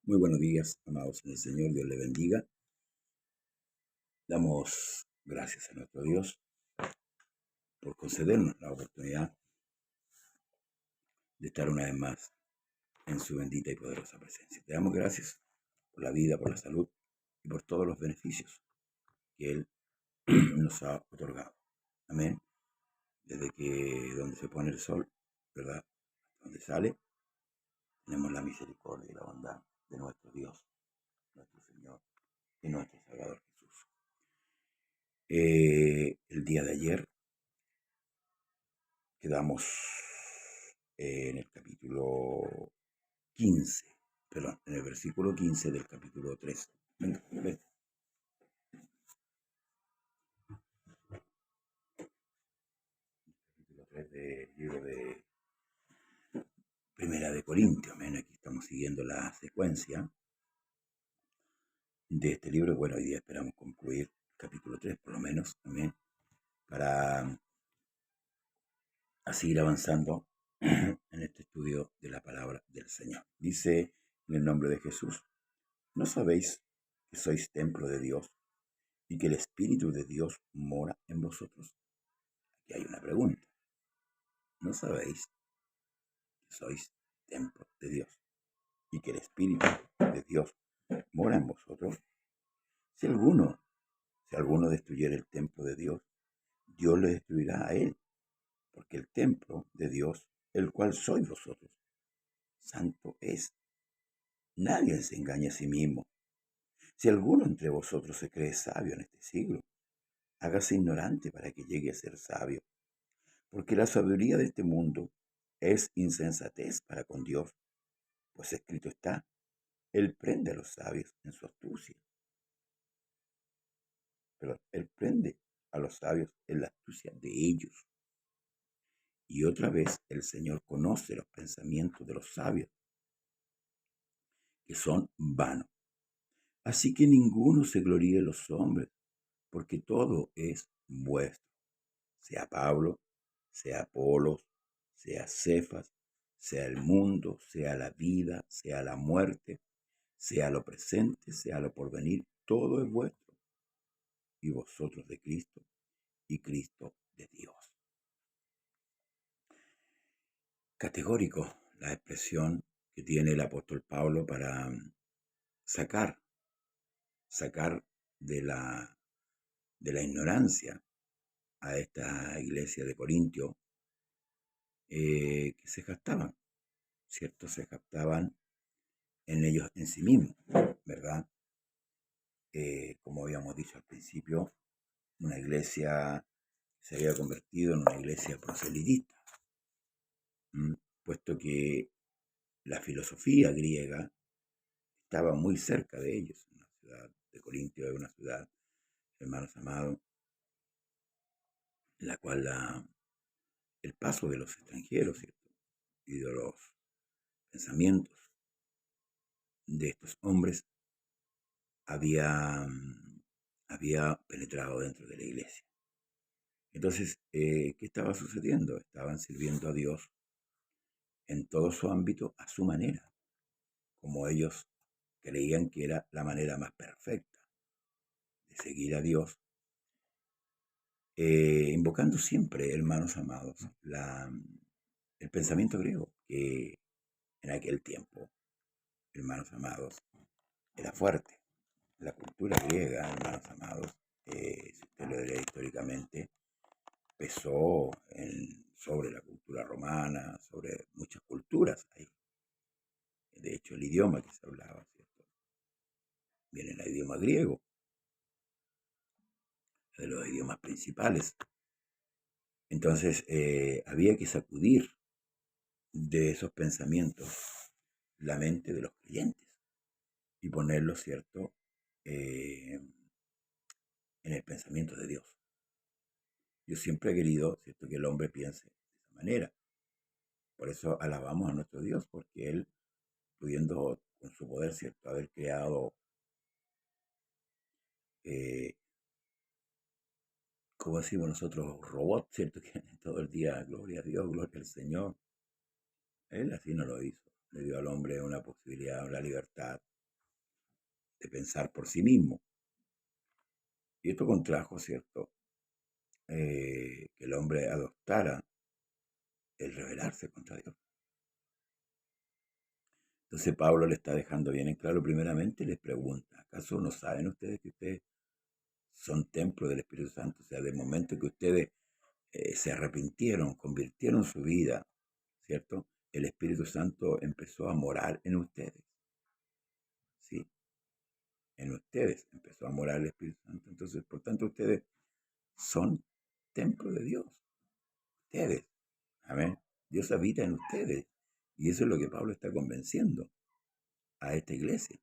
Muy buenos días, amados en el Señor, Dios le bendiga. Damos gracias a nuestro Dios por concedernos la oportunidad de estar una vez más en su bendita y poderosa presencia. Te damos gracias por la vida, por la salud y por todos los beneficios que Él nos ha otorgado. Amén. Desde que donde se pone el sol, ¿verdad? Donde sale, tenemos la misericordia y la bondad de nuestro Dios, nuestro Señor y nuestro Salvador Jesús. El día de ayer quedamos en el capítulo 15, perdón, en el versículo 15 del capítulo 3. Venga, ven. Capítulo 3 del libro de Primera de Corintios. Amén. Aquí estamos siguiendo la secuencia de este libro. Bueno, hoy día esperamos concluir el capítulo 3, por lo menos, amén, para seguir avanzando en este estudio de la palabra del Señor. Dice en el nombre de Jesús: ¿no sabéis que sois templo de Dios y que el Espíritu de Dios mora en vosotros? Aquí hay una pregunta. ¿No sabéis que sois templo de Dios y que el Espíritu de Dios mora en vosotros? Si alguno destruyera el templo de Dios, Dios le destruirá a él, porque el templo de Dios, el cual sois vosotros, santo es. Nadie se engaña a sí mismo. Si alguno entre vosotros se cree sabio en este siglo, hágase ignorante para que llegue a ser sabio, porque la sabiduría de este mundo es insensatez para con Dios, pues escrito está: Él prende a los sabios en su astucia. Pero Él prende a los sabios en la astucia de ellos. Y otra vez el Señor conoce los pensamientos de los sabios, que son vanos. Así que ninguno se gloríe de los hombres, porque todo es vuestro, sea Pablo, sea Apolos, sea Cefas, sea el mundo, sea la vida, sea la muerte, sea lo presente, sea lo porvenir, todo es vuestro. y vosotros de Cristo, y Cristo de Dios. Categórico la expresión que tiene el apóstol Pablo para sacar de la ignorancia a esta iglesia de Corintio, que se jactaban, ¿cierto? Se jactaban en ellos, en sí mismos, ¿verdad? Como habíamos dicho al principio, una iglesia se había convertido en una iglesia proselitista, puesto que la filosofía griega estaba muy cerca de ellos. La ciudad de Corintio es una ciudad, hermanos amados, en la cual el paso de los extranjeros, ¿cierto? Y de los pensamientos de estos hombres había penetrado dentro de la iglesia. Entonces, ¿qué estaba sucediendo? Estaban sirviendo a Dios en todo su ámbito a su manera, como ellos creían que era la manera más perfecta de seguir a Dios, invocando siempre, hermanos amados, el pensamiento griego, que en aquel tiempo, hermanos amados, era fuerte. La cultura griega, hermanos amados, si usted lo lee históricamente, pesó sobre la cultura romana, sobre muchas culturas ahí. De hecho, el idioma que se hablaba, ¿cierto? Viene del idioma griego, de los idiomas principales. Entonces, había que sacudir de esos pensamientos la mente de los creyentes y ponerlo, ¿cierto?, en el pensamiento de Dios. Yo siempre he querido, ¿cierto?, que el hombre piense de esa manera. Por eso alabamos a nuestro Dios, porque Él, pudiendo con su poder, ¿cierto?, haber creado, como decimos nosotros, robots, ¿cierto?, que todo el día, gloria a Dios, gloria al Señor. Él así no lo hizo. Le dio al hombre una posibilidad, una libertad de pensar por sí mismo. Y esto contrajo, ¿cierto?, que el hombre adoptara el rebelarse contra Dios. Entonces Pablo le está dejando bien en claro, primeramente les pregunta, ¿acaso no saben ustedes que ustedes son templo del Espíritu Santo? O sea, del momento que ustedes se arrepintieron, convirtieron su vida, ¿cierto? El Espíritu Santo empezó a morar en ustedes, ¿sí? En ustedes empezó a morar el Espíritu Santo. Entonces, por tanto, ustedes son templo de Dios. Ustedes, amén. Dios habita en ustedes. Y eso es lo que Pablo está convenciendo a esta iglesia.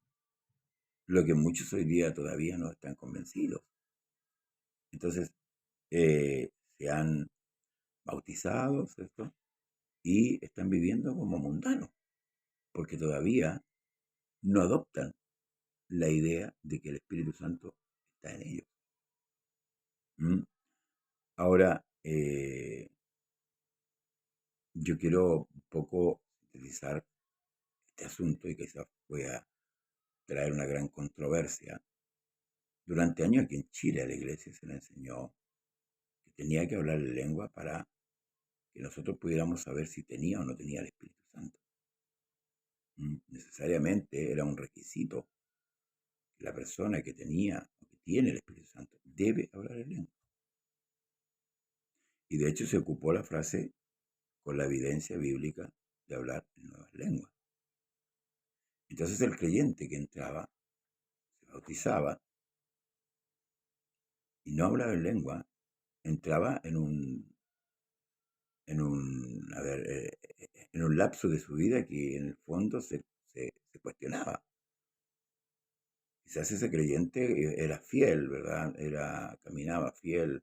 Lo que muchos hoy día todavía no están convencidos. Entonces, se han bautizado, ¿cierto? Y están viviendo como mundanos, porque todavía no adoptan la idea de que el Espíritu Santo está en ellos. Ahora, yo quiero un poco sintetizar este asunto y quizás voy a traer una gran controversia. Durante años aquí en Chile a la iglesia se le enseñó que tenía que hablar en lengua para que nosotros pudiéramos saber si tenía o no tenía el Espíritu Santo. Necesariamente era un requisito que la persona que tenía o que tiene el Espíritu Santo debe hablar en lengua. Y de hecho se ocupó la frase con la evidencia bíblica de hablar en nuevas lenguas. Entonces el creyente que entraba, se bautizaba y no hablaba en lengua, entraba en un lapso de su vida que en el fondo se cuestionaba. Quizás ese creyente era fiel, ¿verdad? Caminaba fiel,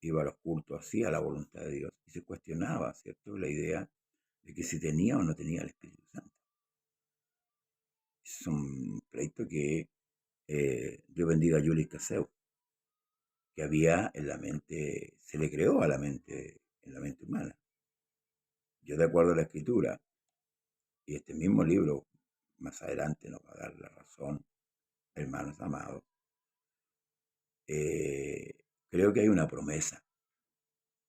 iba a los cultos, hacía la voluntad de Dios y se cuestionaba, ¿cierto?, la idea de que si tenía o no tenía el Espíritu Santo. Es un pleito que Dios bendiga a Julius Caseu, que había en la mente, se le creó a la mente, en la mente humana. Yo, de acuerdo a la Escritura, y este mismo libro más adelante nos va a dar la razón, hermanos amados, creo que hay una promesa.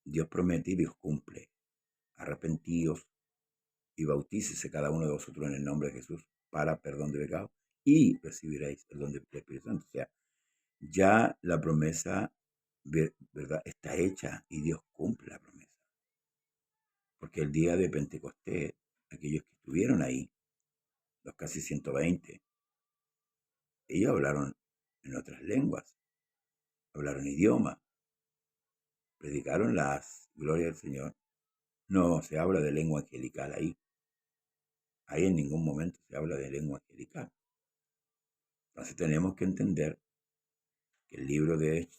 Dios promete y Dios cumple. Arrepentíos y bautícese cada uno de vosotros en el nombre de Jesús para perdón de pecados y recibiréis el don del Espíritu Santo. O sea, ya la promesa, ¿verdad?, está hecha y Dios cumple la promesa. Porque el día de Pentecostés, aquellos que estuvieron ahí, los casi 120, ellos hablaron en otras lenguas, hablaron idiomas, predicaron las glorias del Señor. No se habla de lengua angelical ahí. Ahí en ningún momento se habla de lengua angelical. Entonces tenemos que entender que el libro de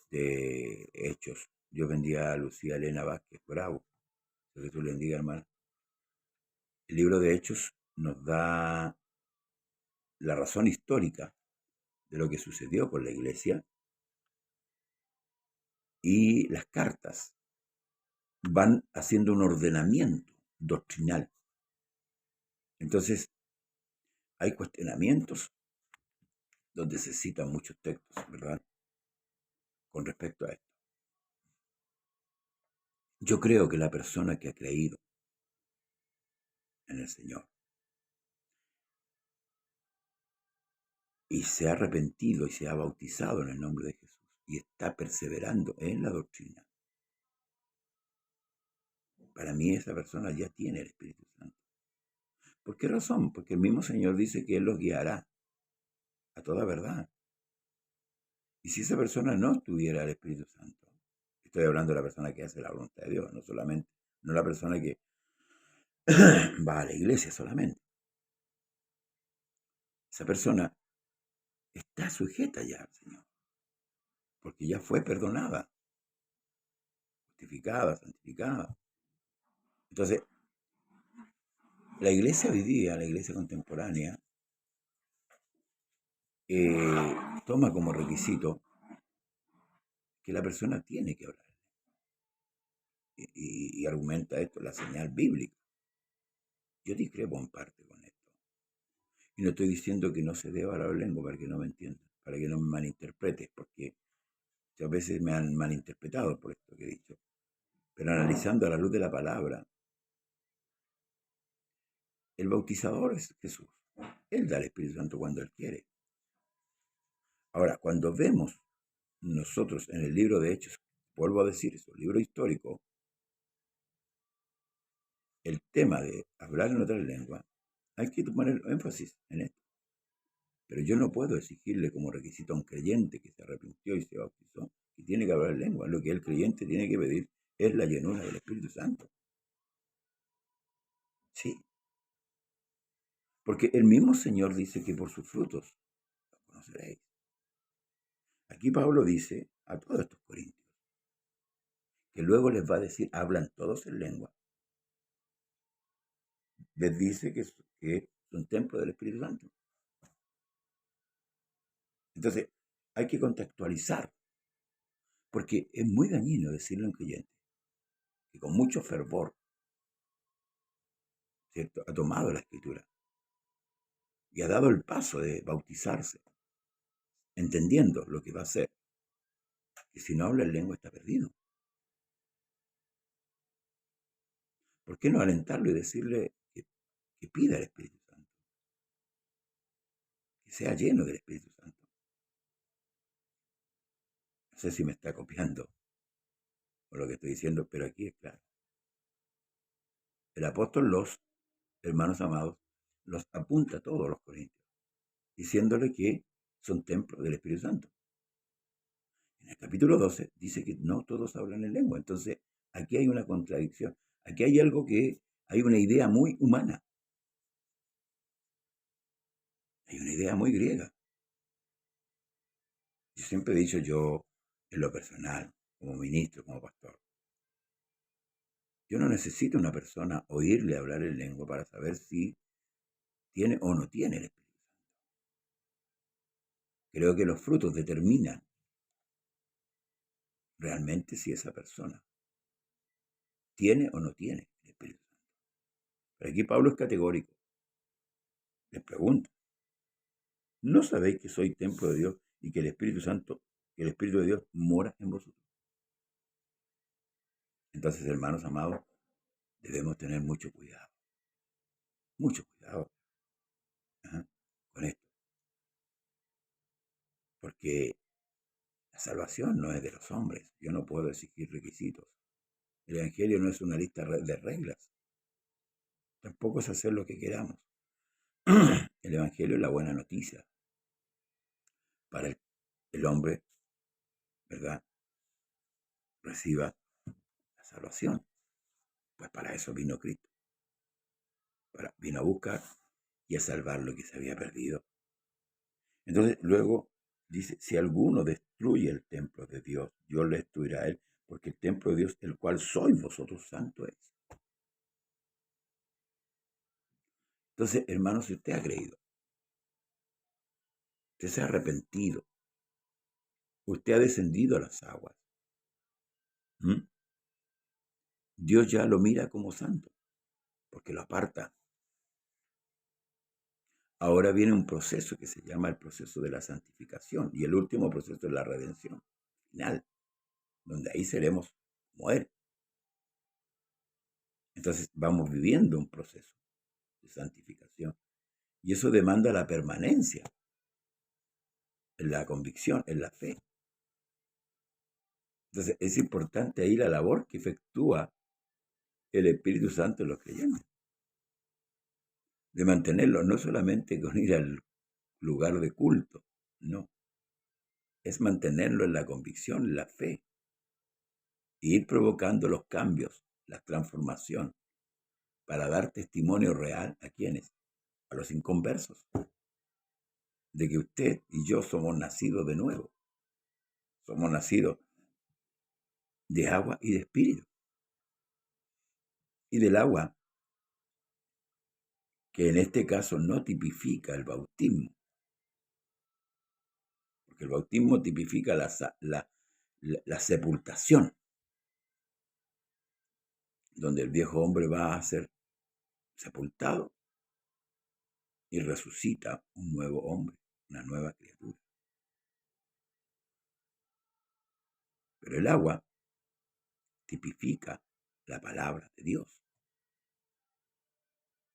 Hechos, Dios bendiga a Lucía Elena Vázquez Bravo, que tú le bendiga, hermano. El libro de Hechos nos da la razón histórica de lo que sucedió con la iglesia, y las cartas van haciendo un ordenamiento doctrinal. Entonces, hay cuestionamientos donde se citan muchos textos, ¿verdad?, con respecto a esto. Yo creo que la persona que ha creído en el Señor y se ha arrepentido y se ha bautizado en el nombre de Jesús y está perseverando en la doctrina, para mí esa persona ya tiene el Espíritu Santo. ¿Por qué razón? Porque el mismo Señor dice que Él los guiará a toda verdad. Y si esa persona no tuviera el Espíritu Santo, estoy hablando de la persona que hace la voluntad de Dios, no la persona que va a la iglesia solamente. Esa persona está sujeta ya al Señor, porque ya fue perdonada, justificada, santificada. Entonces, la iglesia hoy día, la iglesia contemporánea, toma como requisito que la persona tiene que hablar. Y argumenta esto, la señal bíblica. Yo discrepo en parte con esto. Y no estoy diciendo que no se deba hablar lengua, para que no me entiendan, para que no me malinterpretes, porque a veces me han malinterpretado por esto que he dicho. Pero analizando a la luz de la palabra, el bautizador es Jesús. Él da el Espíritu Santo cuando Él quiere. Ahora, cuando vemos nosotros en el libro de Hechos, vuelvo a decir eso, libro histórico, el tema de hablar en otra lengua, hay que poner énfasis en esto. Pero yo no puedo exigirle como requisito a un creyente que se arrepintió y se bautizó que tiene que hablar lengua. Lo que el creyente tiene que pedir es la llenura del Espíritu Santo. Sí. Porque el mismo Señor dice que por sus frutos los conoceréis. Aquí Pablo dice a todos estos corintios que luego les va a decir, hablan todos en lengua. Les dice que son templo del Espíritu Santo. Entonces, hay que contextualizar, porque es muy dañino decirle a un creyente que con mucho fervor, ¿cierto?, ha tomado la Escritura y ha dado el paso de bautizarse, entendiendo lo que va a hacer, que si no habla en lengua está perdido. ¿Por qué no alentarlo y decirle que pida el Espíritu Santo? Que sea lleno del Espíritu Santo. No sé si me está copiando por lo que estoy diciendo, pero aquí es claro. El apóstol, los hermanos amados, los apunta a todos los corintios, diciéndole que son templos del Espíritu Santo. En el capítulo 12 dice que no todos hablan en lengua. Entonces, aquí hay una contradicción. Aquí hay algo hay una idea muy humana. Hay una idea muy griega. Yo siempre he dicho, yo, en lo personal, como ministro, como pastor, yo no necesito a una persona oírle hablar en lengua para saber si tiene o no tiene el Espíritu Santo. Creo que los frutos determinan realmente si esa persona tiene o no tiene el Espíritu Santo. Pero aquí Pablo es categórico. Les pregunta, ¿no sabéis que soy templo de Dios y que el Espíritu Santo que el Espíritu de Dios mora en vosotros. Entonces, hermanos amados, debemos tener mucho cuidado ¿ah? Con esto, porque la salvación no es de los hombres. Yo no puedo exigir requisitos. El Evangelio no es una lista de reglas. Tampoco es hacer lo que queramos. El Evangelio es la buena noticia para el hombre, ¿verdad? Reciba la salvación. Pues para eso vino Cristo. Vino a buscar y a salvar lo que se había perdido. Entonces, luego dice, si alguno destruye el templo de Dios, Dios le destruirá a él, porque el templo de Dios, el cual sois vosotros, santo es. Entonces, hermanos, si usted ha creído, usted se ha arrepentido, usted ha descendido a las aguas, ¿m? Dios ya lo mira como santo, porque lo aparta. Ahora viene un proceso que se llama el proceso de la santificación, y el último proceso es la redención final, donde ahí seremos como Él. Entonces vamos viviendo un proceso de santificación, y eso demanda la permanencia en la convicción, en la fe. Entonces es importante ahí la labor que efectúa el Espíritu Santo en los creyentes, de mantenerlo no solamente con ir al lugar de culto, no, es mantenerlo en la convicción, en la fe, e ir provocando los cambios, la transformación, para dar testimonio real a quienes, a los inconversos, de que usted y yo somos nacidos de nuevo, somos nacidos de agua y de espíritu. Y del agua, que en este caso no tipifica el bautismo, porque el bautismo tipifica la sepultación, donde el viejo hombre va a ser sepultado y resucita un nuevo hombre, una nueva criatura. Pero el agua tipifica la palabra de Dios.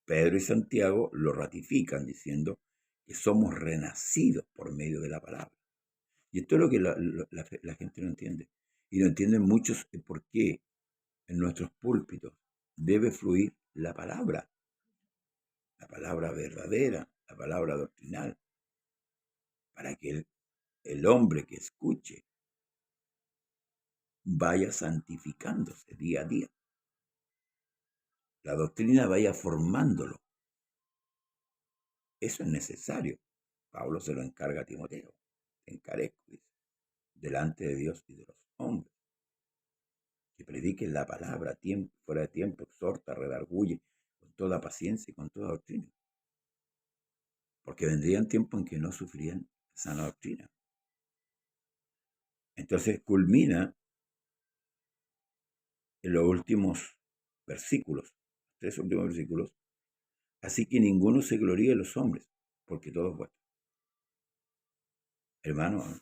Pedro y Santiago lo ratifican diciendo que somos renacidos por medio de la palabra. Y esto es lo que la gente no entiende. Y no entienden muchos por qué en nuestros púlpitos debe fluir la palabra verdadera, la palabra doctrinal, para que el hombre que escuche vaya santificándose día a día. La doctrina vaya formándolo. Eso es necesario. Pablo se lo encarga a Timoteo. Te encarezco, dice, delante de Dios y de los hombres, que prediquen la palabra tiempo, fuera de tiempo, exhorta, redarguye, con toda paciencia y con toda doctrina. Porque vendrían tiempos en que no sufrirían sana doctrina. Entonces culmina en los últimos versículos, 3 últimos versículos, así que ninguno se gloríe de los hombres, porque todo es vuestro. Hermanos,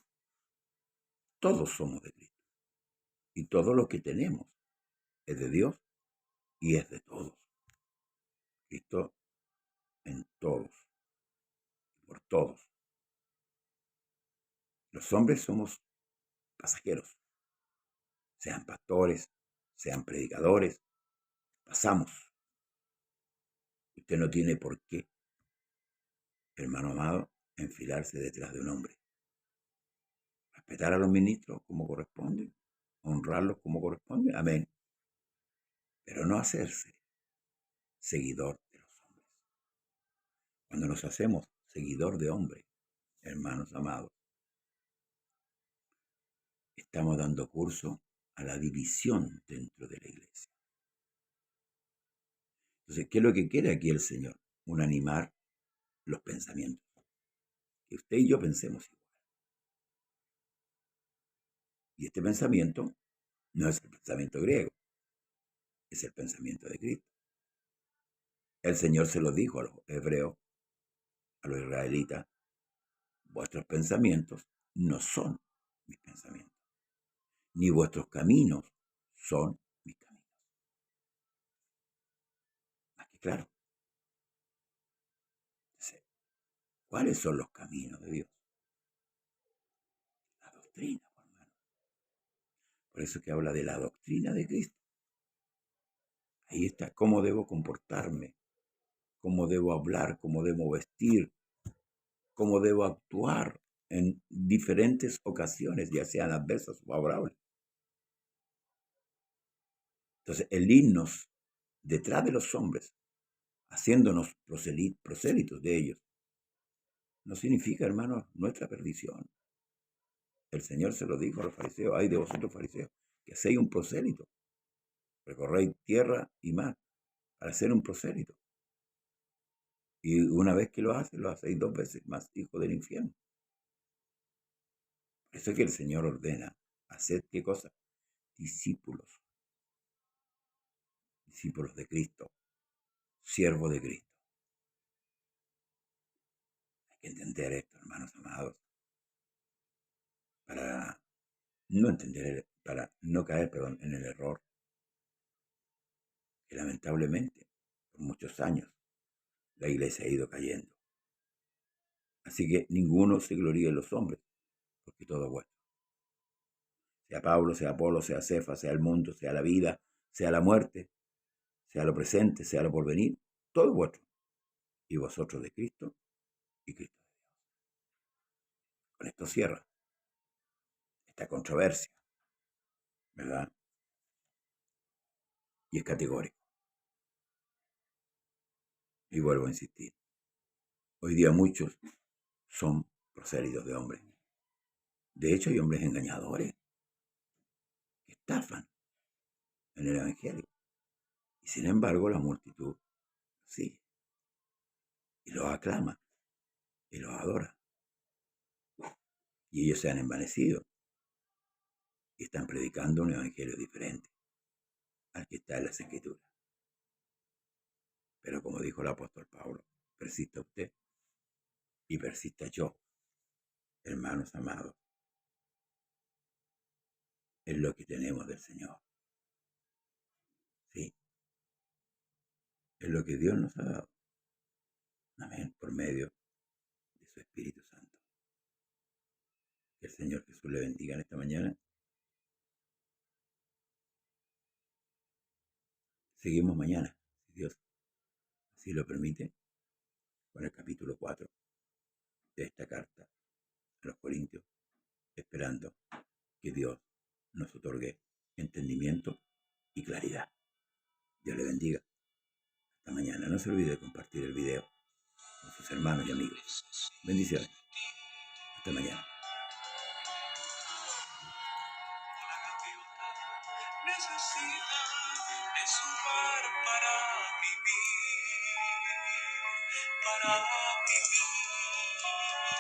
todos somos de Cristo, y todo lo que tenemos es de Dios y es de todos. Cristo en todos, por todos. Los hombres somos pasajeros, sean pastores, sean predicadores, pasamos. Usted no tiene por qué, hermano amado, enfilarse detrás de un hombre. Respetar a los ministros como corresponde, honrarlos como corresponde, amén. Pero no hacerse seguidor de los hombres. Cuando nos hacemos seguidor de hombres, hermanos amados, estamos dando curso a la división dentro de la iglesia. Entonces, ¿qué es lo que quiere aquí el Señor? Animar los pensamientos. Que usted y yo pensemos igual. Y este pensamiento no es el pensamiento griego, es el pensamiento de Cristo. El Señor se lo dijo a los hebreos, a los israelitas: vuestros pensamientos no son mis pensamientos, ni vuestros caminos son mis caminos. Más que claro. Entonces, ¿cuáles son los caminos de Dios? La doctrina, por hermano. Por eso que habla de la doctrina de Cristo. Ahí está cómo debo comportarme, cómo debo hablar, cómo debo vestir, cómo debo actuar en diferentes ocasiones, ya sean adversas o favorables. Entonces, el irnos detrás de los hombres, haciéndonos prosélitos de ellos, no significa, hermanos, nuestra perdición. El Señor se lo dijo a los fariseos: ay de vosotros fariseos, que hacéis un prosélito, recorréis tierra y mar para hacer un prosélito. Y una vez que lo hacéis 2 veces más hijo del infierno. Por eso es que el Señor ordena: haced ¿qué cosa? Discípulos. Discípulos de Cristo, siervo de Cristo. Hay que entender esto, hermanos amados, para no caer, en el error que lamentablemente por muchos años la iglesia ha ido cayendo. Así que ninguno se gloríe en los hombres, porque todo es vuestro. Sea Pablo, sea Apolo, sea Cefas, sea el mundo, sea la vida, sea la muerte, sea lo presente, sea lo porvenir, todo es vuestro. Y vosotros de Cristo y Cristo de Dios. Con esto cierra esta controversia, ¿verdad? Y es categórico. Y vuelvo a insistir. Hoy día muchos son prosélitos de hombres. De hecho, hay hombres engañadores que estafan en el Evangelio. Y sin embargo, la multitud sigue y los aclama y los adora. Y ellos se han envanecido y están predicando un evangelio diferente al que está en las Escrituras. Pero como dijo el apóstol Pablo, persista usted y persista yo, hermanos amados, en lo que tenemos del Señor. Sí, es lo que Dios nos ha dado. Amén, por medio de su Espíritu Santo. Que el Señor Jesús le bendiga en esta mañana. Seguimos mañana, si Dios así lo permite, con el capítulo 4 de esta carta a los Corintios, esperando que Dios nos otorgue entendimiento y claridad. Dios le bendiga. Hasta mañana. No se olvide de compartir el video con sus hermanos y amigos. Bendiciones. Hasta mañana. Necesidad de su para vivir, para vivir.